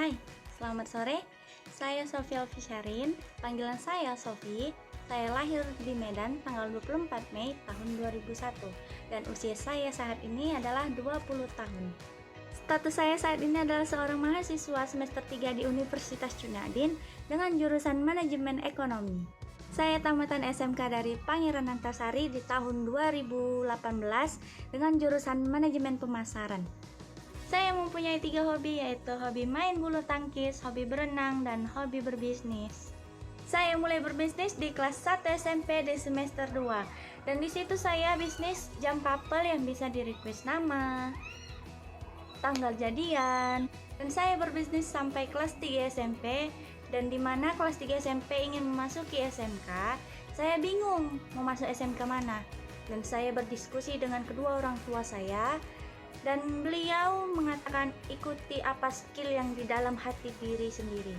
Hai, selamat sore. Saya Sofia Alfisharin, panggilan saya Sofi. Saya lahir di Medan tanggal 24 Mei tahun 2001 dan usia saya saat ini adalah 20 tahun. Status saya saat ini adalah seorang mahasiswa semester 3 di Universitas Cunadin dengan jurusan Manajemen Ekonomi. Saya tamatan SMK dari Pangeran Antasari di tahun 2018 dengan jurusan Manajemen Pemasaran. Saya mempunyai 3 hobi, yaitu hobi main bulu tangkis, hobi berenang, dan hobi berbisnis. Saya mulai berbisnis di kelas 1 SMP di semester 2, dan di situ saya bisnis jam couple yang bisa di-request nama, tanggal jadian, dan saya berbisnis sampai kelas 3 SMP, dan dimana kelas 3 SMP ingin memasuki SMK, saya bingung mau masuk SMK mana, dan saya berdiskusi dengan kedua orang tua saya, dan beliau mengatakan ikuti apa skill yang di dalam hati diri sendiri.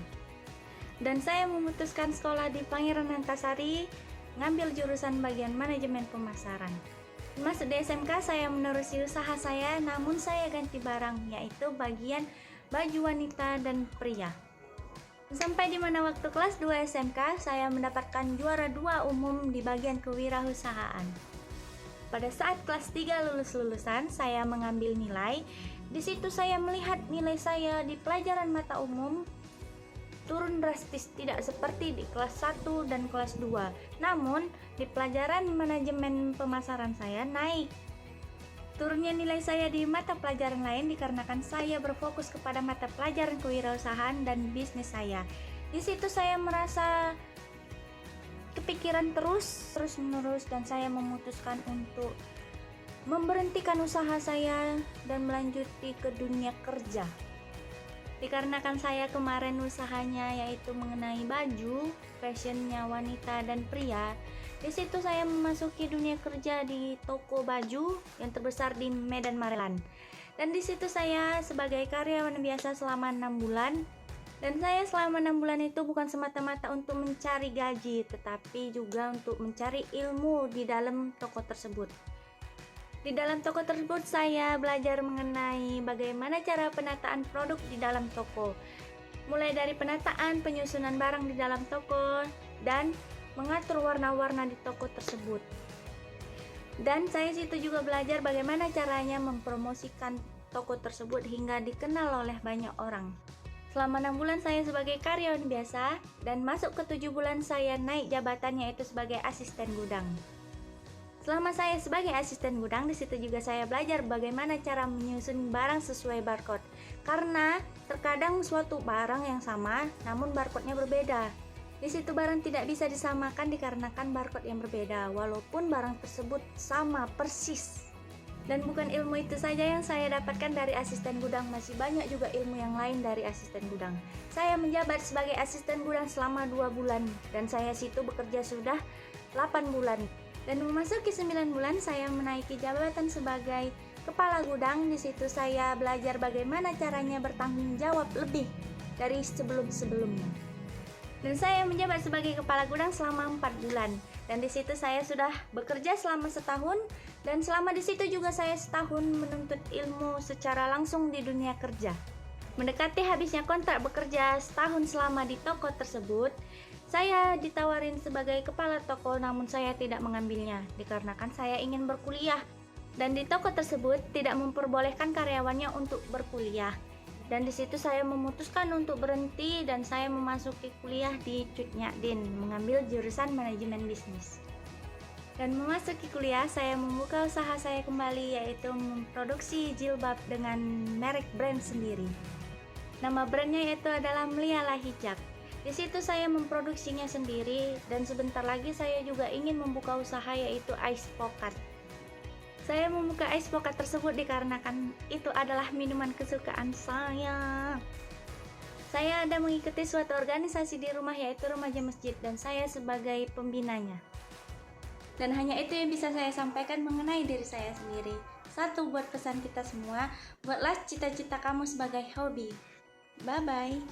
Dan saya memutuskan sekolah di Pangeran Antasari, ngambil jurusan bagian manajemen pemasaran. Masuk di SMK saya menerusi usaha saya, namun saya ganti barang, yaitu bagian baju wanita dan pria. Sampai di mana waktu kelas 2 SMK saya mendapatkan juara 2 umum di bagian kewirausahaan. Pada saat kelas 3 lulusan, saya mengambil nilai. Di situ saya melihat nilai saya di pelajaran mata umum turun drastis, tidak seperti di kelas 1 dan kelas 2. Namun, di pelajaran manajemen pemasaran saya naik. Turunnya nilai saya di mata pelajaran lain dikarenakan saya berfokus kepada mata pelajaran kewirausahaan dan bisnis saya. Di situ saya merasa kepikiran terus-menerus dan saya memutuskan untuk memberhentikan usaha saya dan melanjuti ke dunia kerja. Dikarenakan saya kemarin usahanya yaitu mengenai baju, fashionnya wanita dan pria. Di situ saya memasuki dunia kerja di toko baju yang terbesar di Medan Marelan. Dan di situ saya sebagai karyawan biasa selama 6 bulan. Dan saya selama 6 bulan itu bukan semata-mata untuk mencari gaji, tetapi juga untuk mencari ilmu di dalam toko tersebut. Di dalam toko tersebut saya belajar mengenai bagaimana cara penataan produk di dalam toko. Mulai dari penataan, penyusunan barang di dalam toko, dan mengatur warna-warna di toko tersebut. Dan saya situ juga belajar bagaimana caranya mempromosikan toko tersebut hingga dikenal oleh banyak orang. Selama 6 bulan saya sebagai karyawan biasa dan masuk ke 7 bulan saya naik jabatannya yaitu sebagai asisten gudang. Selama saya sebagai asisten gudang, di situ juga saya belajar bagaimana cara menyusun barang sesuai barcode. Karena terkadang suatu barang yang sama namun barcode-nya berbeda. Di situ barang tidak bisa disamakan dikarenakan barcode yang berbeda walaupun barang tersebut sama persis. Dan bukan ilmu itu saja yang saya dapatkan dari asisten gudang, masih banyak juga ilmu yang lain dari asisten gudang. Saya menjabat sebagai asisten gudang selama 2 bulan dan saya situ bekerja sudah 8 bulan. Dan memasuki 9 bulan saya menaiki jabatan sebagai kepala gudang. Di situ saya belajar bagaimana caranya bertanggung jawab lebih dari sebelum-sebelumnya. Dan saya menjabat sebagai kepala gudang selama 4 bulan. Dan di situ saya sudah bekerja selama setahun, dan selama di situ juga saya setahun menuntut ilmu secara langsung di dunia kerja. Mendekati habisnya kontrak bekerja setahun selama di toko tersebut, saya ditawarin sebagai kepala toko, namun saya tidak mengambilnya dikarenakan saya ingin berkuliah. Dan di toko tersebut tidak memperbolehkan karyawannya untuk berkuliah. Dan di situ saya memutuskan untuk berhenti dan saya memasuki kuliah di Cunadin mengambil jurusan manajemen bisnis. Dan memasuki kuliah saya membuka usaha saya kembali yaitu memproduksi jilbab dengan merek brand sendiri. Nama brandnya yaitu adalah Meliala Hijab. Di situ saya memproduksinya sendiri dan sebentar lagi saya juga ingin membuka usaha yaitu Ice Pocket. Saya membuka Ice Pocket tersebut dikarenakan itu adalah minuman kesukaan saya. Saya ada mengikuti suatu organisasi di rumah yaitu Remaja Masjid dan saya sebagai pembinanya. Dan hanya itu yang bisa saya sampaikan mengenai diri saya sendiri. Satu, buat pesan kita semua, buatlah cita-cita kamu sebagai hobi. Bye-bye.